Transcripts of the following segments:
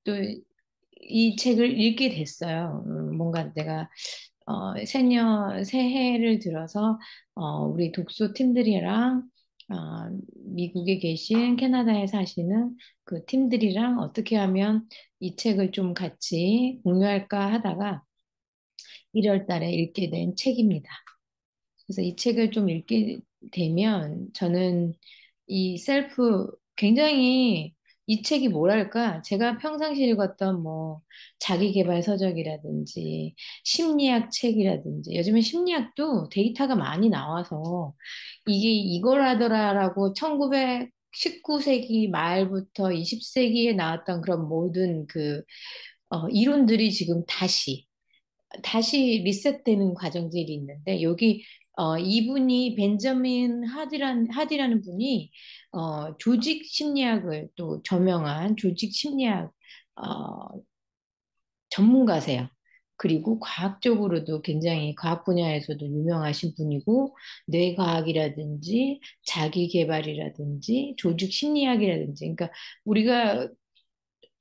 또 이 책을 읽게 됐어요. 뭔가 내가 새해를 들어서 우리 독서 팀들이랑 어, 미국에 계신 캐나다에 사시는 그 팀들이랑 어떻게 하면 이 책을 좀 같이 공유할까 하다가 1월 달에 읽게 된 책입니다. 그래서 이 책을 좀 읽게 되면 저는 이 셀프 굉장히 이 책이 뭐랄까 제가 평상시 읽었던 뭐 자기계발 서적이라든지 심리학 책이라든지 요즘에 심리학도 데이터가 많이 나와서 이게 이거라더라라고 1919세기 말부터 20세기에 나왔던 그런 모든 그 이론들이 지금 다시 리셋되는 과정들이 있는데 여기 이분이 벤저민 하디라는 분이 조직 심리학을 또 저명한 조직 심리학 어, 전문가세요. 그리고 과학적으로도 굉장히 과학 분야에서도 유명하신 분이고 뇌과학이라든지 자기 개발이라든지 조직 심리학이라든지 그러니까 우리가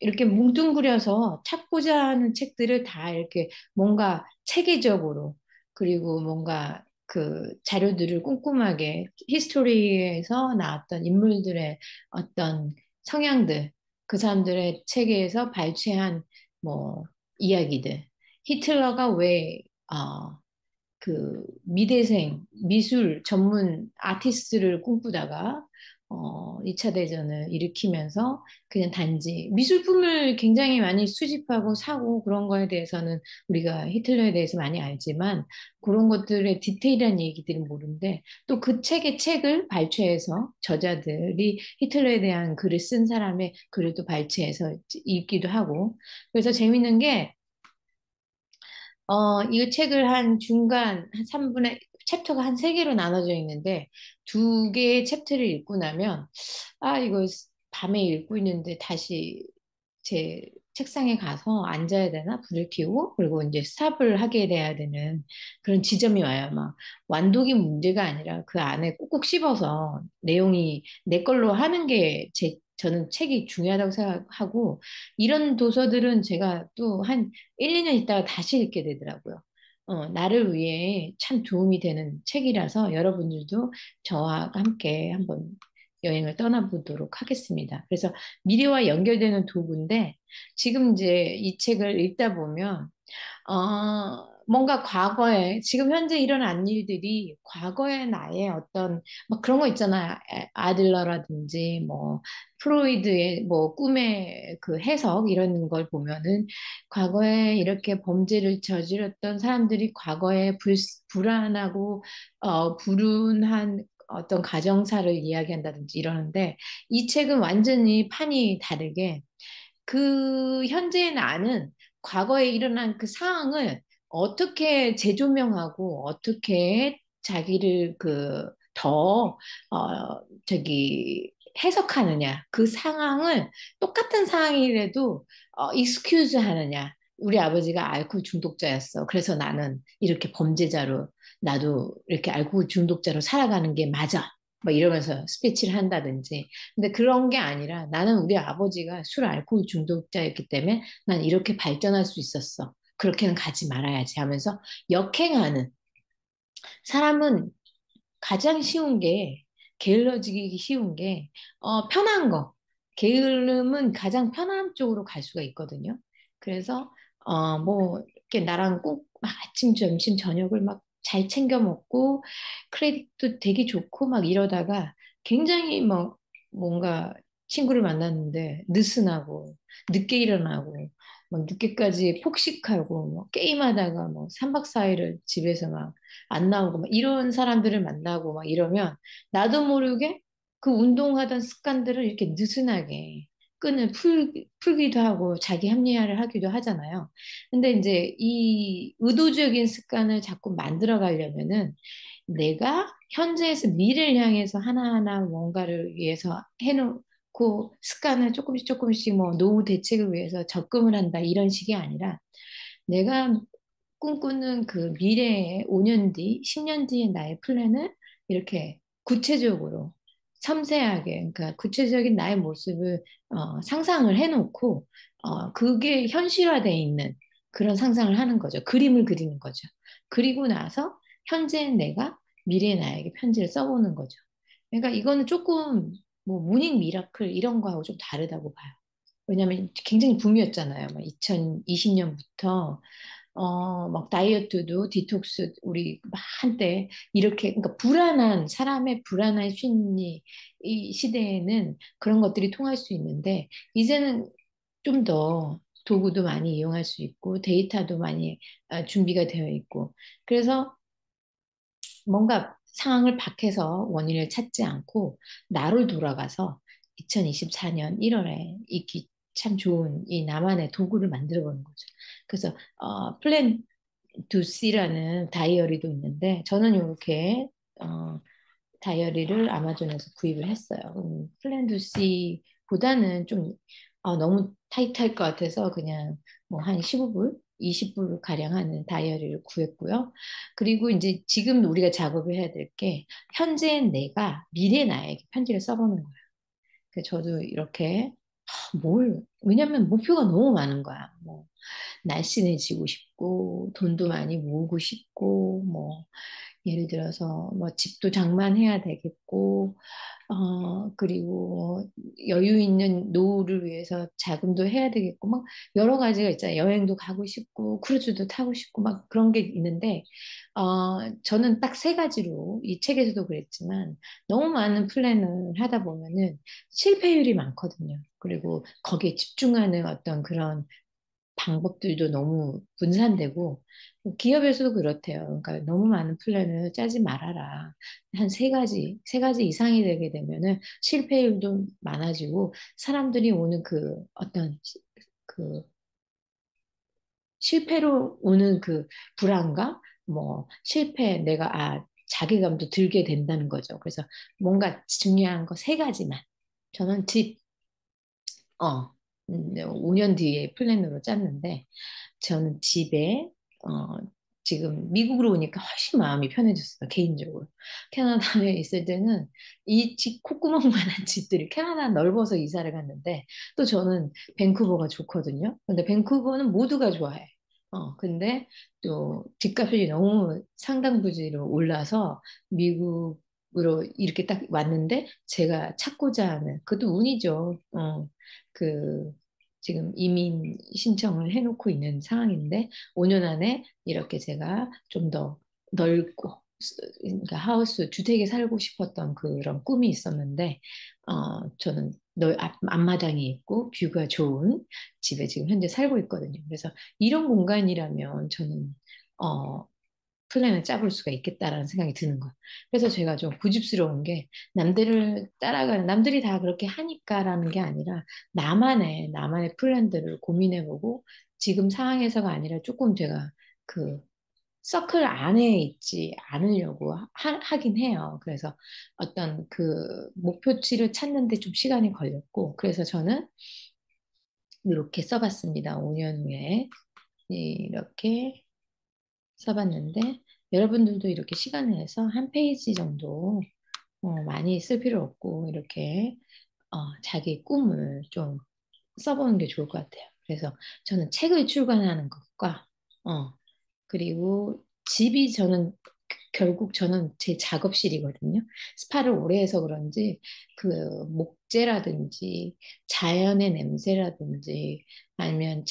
이렇게 뭉뚱그려서 찾고자 하는 책들을 다 이렇게 뭔가 체계적으로 그리고 뭔가 그 자료들을 꼼꼼하게 히스토리에서 나왔던 인물들의 어떤 성향들, 그 사람들의 책에서 발췌한 뭐 이야기들. 히틀러가 왜, 그 미대생, 미술 전문 아티스트를 꿈꾸다가 2차 대전을 일으키면서 그냥 단지 미술품을 굉장히 많이 수집하고 사고 그런 거에 대해서는 우리가 히틀러에 대해서 많이 알지만 그런 것들의 디테일한 얘기들은 모르는데 또 그 책의 책을 발췌해서 저자들이 히틀러에 대한 글을 쓴 사람의 글을 또 발췌해서 읽기도 하고 그래서 재밌는 게 이 책을 한 중간, 한 3분의, 챕터가 한 3개로 나눠져 있는데, 2개의 챕터를 읽고 나면, 이거 밤에 읽고 있는데 다시 제 책상에 가서 앉아야 되나? 불을 켜고, 그리고 이제 스탑을 하게 돼야 되는 그런 지점이 와요. 막, 완독이 문제가 아니라 그 안에 꼭꼭 씹어서 내용이 내 걸로 하는 게 저는 책이 중요하다고 생각하고, 이런 도서들은 제가 또 한 1, 2년 있다가 다시 읽게 되더라고요. 나를 위해 참 도움이 되는 책이라서 여러분들도 저와 함께 한번 여행을 떠나보도록 하겠습니다. 그래서 미래와 연결되는 도구인데 지금 이제 이 책을 읽다 보면 뭔가 과거에, 지금 현재 일어난 일들이 과거의 나의 어떤, 막 그런 거 있잖아요. 아들러라든지, 뭐, 프로이드의 뭐, 꿈의 그 해석, 이런 걸 보면은, 과거에 이렇게 범죄를 저질렀던 사람들이 과거에 불안하고, 불운한 어떤 가정사를 이야기한다든지 이러는데, 이 책은 완전히 판이 다르게, 그 현재의 나는 과거에 일어난 그 상황을 어떻게 재조명하고 어떻게 자기를 해석하느냐. 그 상황을 똑같은 상황이라도 익스큐즈 하느냐. 우리 아버지가 알코올 중독자였어. 그래서 나는 이렇게 범죄자로 나도 이렇게 알코올 중독자로 살아가는 게 맞아. 막 이러면서 스피치를 한다든지. 근데 그런 게 아니라 나는 우리 아버지가 술, 알코올 중독자였기 때문에 난 이렇게 발전할 수 있었어. 그렇게는 가지 말아야지 하면서 역행하는 사람은 가장 쉬운 게 게을러지기 쉬운 게 편한 거. 게으름은 가장 편한 쪽으로 갈 수가 있거든요. 그래서 뭐 이렇게 나랑 꼭 막 아침, 점심, 저녁을 막 잘 챙겨 먹고 크레딧도 되게 좋고 막 이러다가 굉장히 뭐 뭔가 친구를 만났는데 느슨하고 늦게 일어나고 막 늦게까지 폭식하고 뭐 게임하다가 뭐 3박 4일을 집에서 막 안 나오고 막 이런 사람들을 만나고 막 이러면 나도 모르게 그 운동하던 습관들을 이렇게 느슨하게 풀기도 하고 자기 합리화를 하기도 하잖아요. 근데 이제 이 의도적인 습관을 자꾸 만들어 가려면은 내가 현재에서 미래를 향해서 하나하나 뭔가를 위해서 해놓고 습관을 조금씩 조금씩 뭐 노후 대책을 위해서 적금을 한다 이런 식이 아니라 내가 꿈꾸는 그 미래의 5년 뒤, 10년 뒤의 나의 플랜을 이렇게 구체적으로 섬세하게, 그러니까 구체적인 나의 모습을 상상을 해놓고, 그게 현실화되어 있는 그런 상상을 하는 거죠. 그림을 그리는 거죠. 그리고 나서 현재 내가 미래 나에게 편지를 써보는 거죠. 그러니까 이거는 조금 뭐 무닝 미라클 이런 거하고 좀 다르다고 봐요. 왜냐하면 굉장히 붐이었잖아요. 2020년부터 막 다이어트도 디톡스 우리 막 한때 이렇게 그러니까 불안한 사람의 불안한 심리 이 시대에는 그런 것들이 통할 수 있는데 이제는 좀 더 도구도 많이 이용할 수 있고 데이터도 많이 준비가 되어 있고 그래서 뭔가 상황을 밖에서 원인을 찾지 않고 나를 돌아가서 2024년 1월에 참 좋은 이 나만의 도구를 만들어 보는 거죠. 그래서 플랜 투 C라는 다이어리도 있는데 저는 이렇게 어, 다이어리를 아마존에서 구입을 했어요. 플랜 투 C보다는 좀 너무 타이트할 것 같아서 그냥 뭐 한 15불, 20불 가량 하는 다이어리를 구했고요. 그리고 이제 지금 우리가 작업을 해야 될 게 현재 내가 미래 나에게 편지를 써보는 거예요. 그래서 저도 이렇게 왜냐면 목표가 너무 많은 거야. 뭐 날씬해지고 싶고 돈도 많이 모으고 싶고 뭐 예를 들어서 뭐 집도 장만해야 되겠고 그리고 여유 있는 노후를 위해서 자금도 해야 되겠고 막 여러 가지가 있잖아요. 여행도 가고 싶고 크루즈도 타고 싶고 막 그런 게 있는데 저는 딱 세 가지로 이 책에서도 그랬지만 너무 많은 플랜을 하다 보면은 실패율이 많거든요. 그리고 거기에 집중하는 어떤 그런 방법들도 너무 분산되고 기업에서도 그렇대요. 그러니까 너무 많은 플랜을 짜지 말아라. 한 세 가지 이상이 되게 되면은 실패율도 많아지고 사람들이 오는 그 어떤 그 실패로 오는 그 불안감, 뭐 실패 내가 자괴감도 들게 된다는 거죠. 그래서 뭔가 중요한 거 세 가지만 저는 어, 5년 뒤에 플랜으로 짰는데 저는 집에 어, 지금 미국으로 오니까 훨씬 마음이 편해졌어요, 개인적으로. 캐나다에 있을 때는 이 집 콧구멍만한 집들이 캐나다 넓어서 이사를 갔는데 또 저는 밴쿠버가 좋거든요. 근데 밴쿠버는 모두가 좋아해. 근데 또 집값이 너무 상당 부지로 올라서 미국으로 이렇게 딱 왔는데 제가 찾고자 하는 그것도 운이죠. 그 지금 이민 신청을 해놓고 있는 상황인데 5년 안에 이렇게 제가 좀 더 넓고 그러니까 하우스 주택에 살고 싶었던 그런 꿈이 있었는데 저는 앞마당이 있고 뷰가 좋은 집에 지금 현재 살고 있거든요. 그래서 이런 공간이라면 저는 어, 플랜을 짜볼 수가 있겠다라는 생각이 드는 거예요. 그래서 제가 좀 고집스러운 게 남들이 다 그렇게 하니까라는 게 아니라 나만의 플랜들을 고민해보고 지금 상황에서가 아니라 조금 제가 그 서클 안에 있지 않으려고 하긴 해요. 그래서 어떤 그 목표치를 찾는데 좀 시간이 걸렸고, 그래서 저는 이렇게 써봤습니다. 5년 후에. 이렇게 써봤는데 여러분들도 이렇게 시간을 내서 한 페이지 정도 많이 쓸 필요 없고 이렇게 자기 꿈을 좀 써보는 게 좋을 것 같아요. 그래서 저는 책을 출간하는 것과 어, 그리고 집이 결국 저는 제 작업실이거든요. 스파를 오래 해서 그런지 그 목재라든지 자연의 냄새라든지 아니면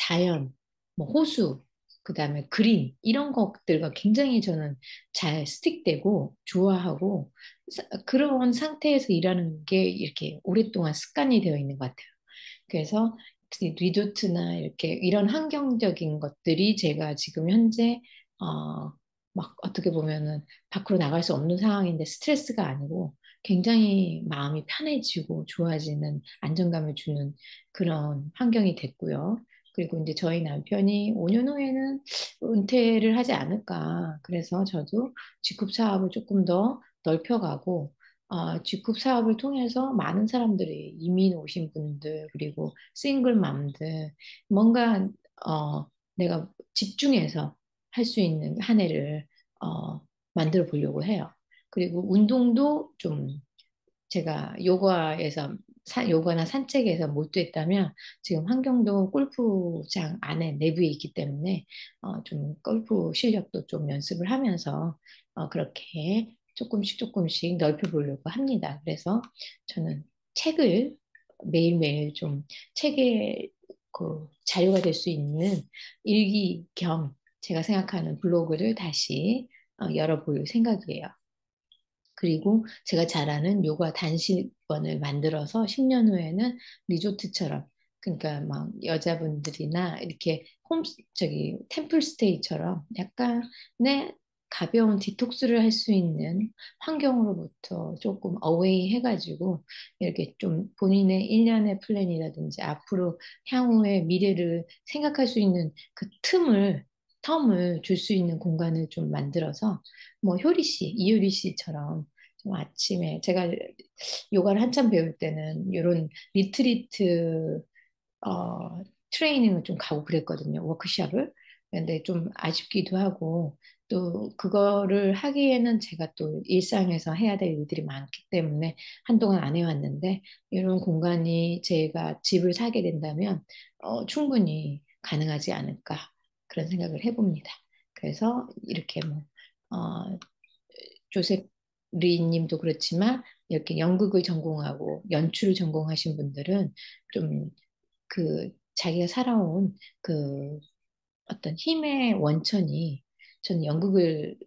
뭐 호수, 그다음에 그림 이런 것들과 굉장히 저는 잘 스틱되고 좋아하고 그런 상태에서 일하는 게 이렇게 오랫동안 습관이 되어 있는 것 같아요. 그래서 리조트나 이렇게 이런 환경적인 것들이 제가 지금 현재 막 어떻게 보면은 밖으로 나갈 수 없는 상황인데 스트레스가 아니고 굉장히 마음이 편해지고 좋아지는 안정감을 주는 그런 환경이 됐고요. 그리고 이제 저희 남편이 5년 후에는 은퇴를 하지 않을까. 그래서 저도 직급 사업을 조금 더 넓혀가고 직급 사업을 통해서 많은 사람들이 이민 오신 분들 그리고 싱글맘들 뭔가 내가 집중해서 할 수 있는 한 해를 어, 만들어 보려고 해요. 그리고 운동도 좀 제가 요가나 산책에서 몰두했다면 지금 환경도 골프장 안에 내부에 있기 때문에 좀 골프 실력도 좀 연습을 하면서 그렇게 조금씩 조금씩 넓혀보려고 합니다. 그래서 저는 책을 매일매일 좀 책의 그 자료가 될 수 있는 일기 겸 제가 생각하는 블로그를 다시 열어볼 생각이에요. 그리고 제가 잘 아는 요가 단식원을 만들어서 10년 후에는 리조트처럼 그러니까 막 여자분들이나 이렇게 저기 템플스테이처럼 약간의 가벼운 디톡스를 할 수 있는 환경으로부터 조금 어웨이 해가지고 이렇게 좀 본인의 일련의 플랜이라든지 앞으로 향후의 미래를 생각할 수 있는 그 텀을 줄 수 있는 공간을 좀 만들어서 뭐 효리 씨, 이효리 씨처럼 좀 아침에 제가 요가를 한참 배울 때는 이런 리트리트 트레이닝을 좀 가고 그랬거든요. 워크숍을. 근데 좀 아쉽기도 하고 또 그거를 하기에는 제가 또 일상에서 해야 될 일들이 많기 때문에 한동안 안 해왔는데 이런 공간이 제가 집을 사게 된다면 충분히 가능하지 않을까 그런 생각을 해봅니다. 그래서 이렇게 뭐 조셉 리님도 그렇지만 이렇게 연극을 전공하고 연출을 전공하신 분들은 좀 그 자기가 살아온 그 어떤 힘의 원천이 전 연극을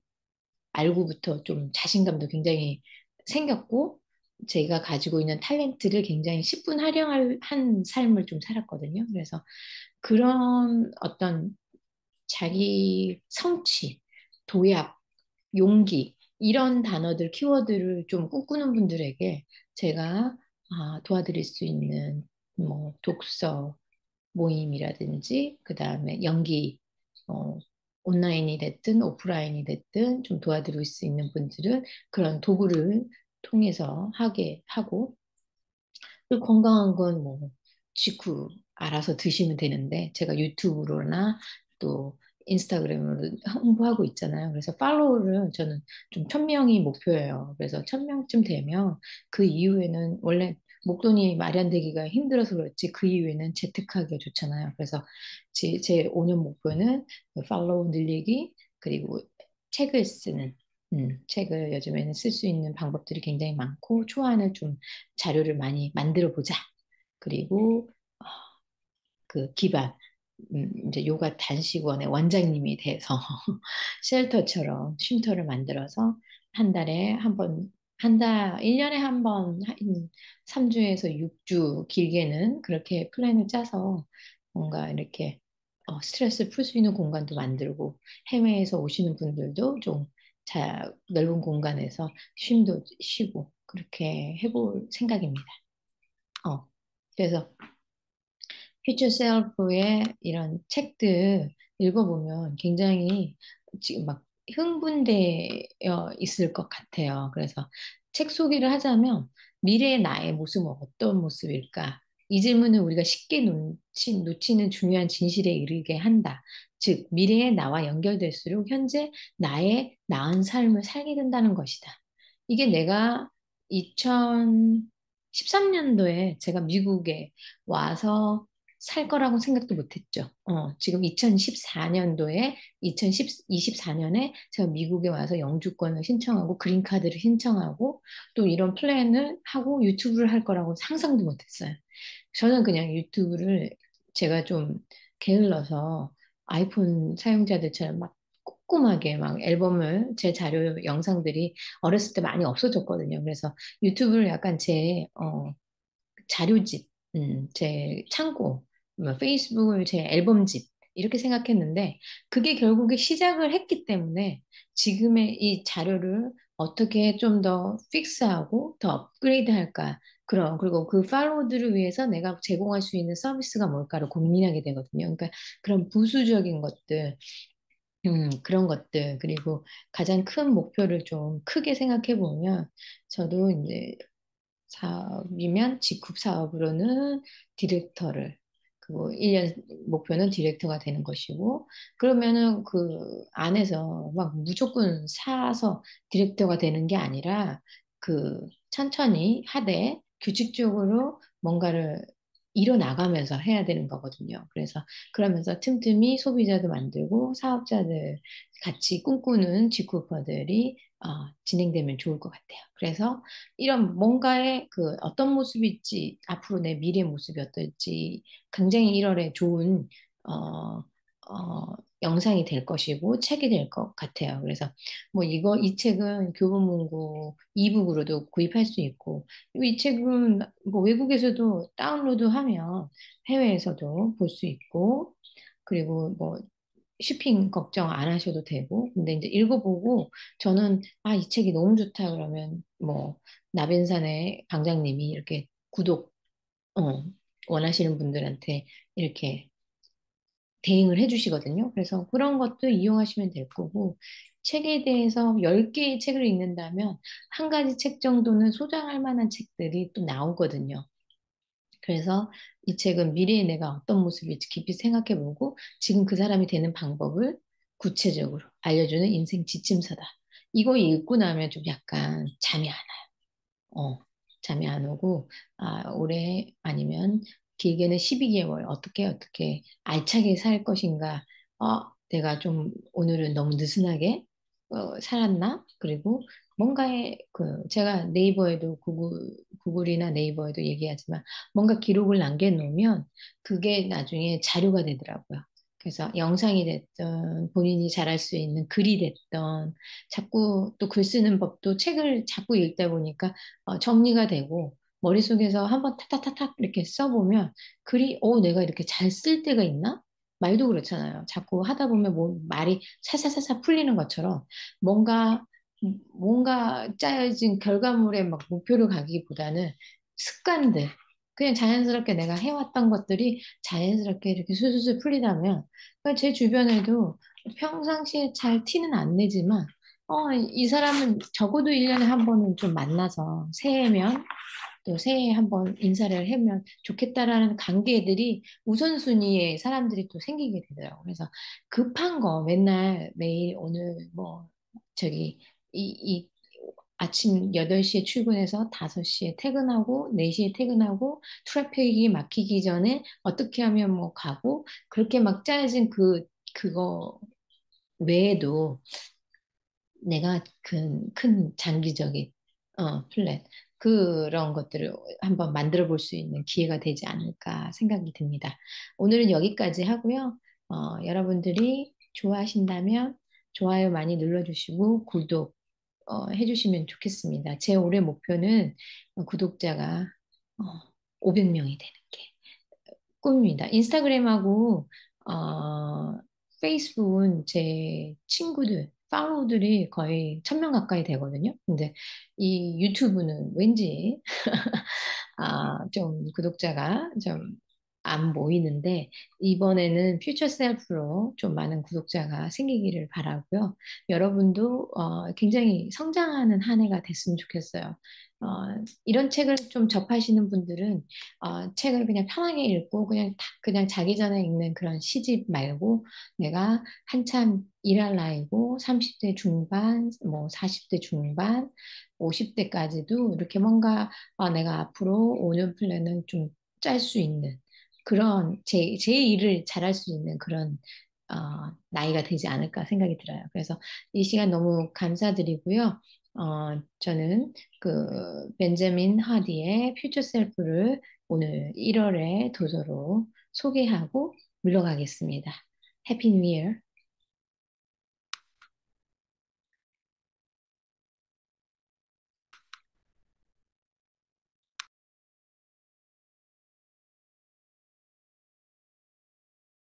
알고부터 좀 자신감도 굉장히 생겼고 제가 가지고 있는 탤런트를 굉장히 10분 활용한 삶을 좀 살았거든요. 그래서 그런 어떤 자기 성취, 도약, 용기 이런 단어들, 키워드를 좀 꿈꾸는 분들에게 제가 도와드릴 수 있는 뭐 독서 모임이라든지 그 다음에 연기 어, 온라인이 됐든 오프라인이 됐든 좀 도와드릴 수 있는 분들은 그런 도구를 통해서 하게 하고 그리고 건강한 건 뭐 직후 알아서 드시면 되는데 제가 유튜브로나 또 인스타그램으로 홍보하고 있잖아요. 그래서 팔로우를 저는 좀 1000명이 목표예요. 그래서 1000명쯤 되면 그 이후에는 원래 목돈이 마련되기가 힘들어서 그렇지 그 이후에는 재테크하기가 좋잖아요. 그래서 제 5년 목표는 팔로우 늘리기 그리고 책을 쓰는 책을 요즘에는 쓸 수 있는 방법들이 굉장히 많고 초안을 좀 자료를 많이 만들어 보자. 그리고 그 기반 이제 요가 단식원의 원장님이 돼서 쉘터처럼 쉼터를 만들어서 한 달에 한 번, 1년에 한 번, 3주에서 6주 길게는 그렇게 플랜을 짜서 뭔가 이렇게 스트레스를 풀 수 있는 공간도 만들고 해외에서 오시는 분들도 좀 넓은 공간에서 쉼도 쉬고 그렇게 해볼 생각입니다. 어, 그래서 퓨처 셀프의 이런 책들 읽어보면 굉장히 지금 막 흥분되어 있을 것 같아요. 그래서 책 소개를 하자면 미래의 나의 모습은 어떤 모습일까? 이 질문을 우리가 쉽게 놓치는 중요한 진실에 이르게 한다. 즉, 미래의 나와 연결될수록 현재 나의 나은 삶을 살게 된다는 것이다. 이게 내가 2013년도에 제가 미국에 와서 살 거라고 생각도 못했죠. 지금 2014년도에 2024년에 제가 미국에 와서 영주권을 신청하고 그린카드를 신청하고 또 이런 플랜을 하고 유튜브를 할 거라고 상상도 못했어요. 저는 그냥 유튜브를 제가 좀 게을러서 아이폰 사용자들처럼 막 꼼꼼하게 막 앨범을 제 자료 영상들이 어렸을 때 많이 없어졌거든요. 그래서 유튜브를 약간 제 자료집, 제 창고, 뭐 페이스북을 제 앨범집, 이렇게 생각했는데, 그게 결국에 시작을 했기 때문에 지금의 이 자료를 어떻게 좀 더 픽스하고 더 업그레이드 할까. 그리고 그 팔로워들을 위해서 내가 제공할 수 있는 서비스가 뭘까를 고민하게 되거든요. 그러니까 그런 부수적인 것들, 그런 것들, 그리고 가장 큰 목표를 좀 크게 생각해 보면, 저도 이제 사업이면 직급 사업으로는 디렉터를 그리고 1년 목표는 디렉터가 되는 것이고 그러면은 그 안에서 막 무조건 사서 디렉터가 되는 게 아니라 천천히 하되 규칙적으로 뭔가를 이뤄나가면서 해야 되는 거거든요. 그래서 그러면서 틈틈이 소비자도 만들고 사업자들 같이 꿈꾸는 직구퍼들이 진행되면 좋을 것 같아요. 그래서 이런 뭔가의 어떤 모습일지, 앞으로 내 미래 모습이 어떨지 굉장히 1월에 좋은 어, 영상이 될 것이고 책이 될 것 같아요. 그래서 뭐 이 책은 교보문고 이북으로도 구입할 수 있고, 이 책은 뭐 외국에서도 다운로드하면 해외에서도 볼 수 있고, 그리고 뭐 쇼핑 걱정 안 하셔도 되고, 근데 이제 읽어보고 저는 이 책이 너무 좋다 그러면 뭐 나벤산의 방장님이 이렇게 구독 어, 원하시는 분들한테 이렇게 대행을 해주시거든요. 그래서 그런 것도 이용하시면 될 거고, 책에 대해서 10개의 책을 읽는다면 한 가지 책 정도는 소장할 만한 책들이 또 나오거든요. 그래서 이 책은 미래의 내가 어떤 모습일지 깊이 생각해보고 지금 그 사람이 되는 방법을 구체적으로 알려주는 인생 지침서다. 이거 읽고 나면 좀 약간 잠이 안 어, 잠이 안 오고, 올해 아니면 길게는 12개월 어떻게 알차게 살 것인가. 내가 좀 오늘은 너무 느슨하게 살았나? 그리고 뭔가의 제가 네이버에도 구글이나 네이버에도 얘기하지만 뭔가 기록을 남겨놓으면 그게 나중에 자료가 되더라고요. 그래서 영상이 됐던 본인이 잘할 수 있는 글이 됐던 자꾸 또 글 쓰는 법도 책을 자꾸 읽다 보니까 정리가 되고 머릿속에서 한번 탁탁탁탁 이렇게 써보면 글이 내가 이렇게 잘 쓸 때가 있나? 말도 그렇잖아요. 자꾸 하다 보면 뭐 말이 사사사사 풀리는 것처럼 뭔가 짜여진 결과물에 막 목표를 가기보다는 습관들 그냥 자연스럽게 내가 해왔던 것들이 자연스럽게 이렇게 술술술 풀리다면 그러니까 제 주변에도 평상시에 잘 티는 안 내지만 이 사람은 적어도 1년에 한 번은 좀 만나서 새해면 또 새해에 한 번 인사를 하면 좋겠다라는 관계들이 우선순위에 사람들이 또 생기게 되더라고요. 그래서 급한 거 맨날 매일 오늘 뭐 저기 이 아침 8시에 출근해서 5시에 퇴근하고 4시에 퇴근하고 트래픽이 막히기 전에 어떻게 하면 뭐 가고 그렇게 막 짜여진 그거 외에도 내가 큰 장기적인 플랜 그런 것들을 한번 만들어 볼 수 있는 기회가 되지 않을까 생각이 듭니다. 오늘은 여기까지 하고요. 여러분들이 좋아하신다면 좋아요 많이 눌러주시고 구독 해주시면 좋겠습니다. 제 올해 목표는 구독자가 500명이 되는 게 꿈입니다. 인스타그램하고 어, 페이스북은 제 친구들, 팔로우들이 거의 1000명 가까이 되거든요. 근데 이 유튜브는 왠지 좀 구독자가 좀 안 모이는데 이번에는 퓨처 셀프로 좀 많은 구독자가 생기기를 바라고요. 여러분도 굉장히 성장하는 한 해가 됐으면 좋겠어요. 어, 이런 책을 좀 접하시는 분들은 책을 그냥 편하게 읽고 그냥 자기 전에 읽는 그런 시집 말고 내가 한참 일할 나이고 30대 중반, 뭐 40대 중반, 50대까지도 이렇게 뭔가 내가 앞으로 5년 플랜을 좀 짤 수 있는 그런 제 일을 잘할 수 있는 그런 나이가 되지 않을까 생각이 들어요. 그래서 이 시간 너무 감사드리고요. 저는 벤자민 하디의 퓨처 셀프를 오늘 1월에 도서로 소개하고 물러가겠습니다. 해피 뉴 이어.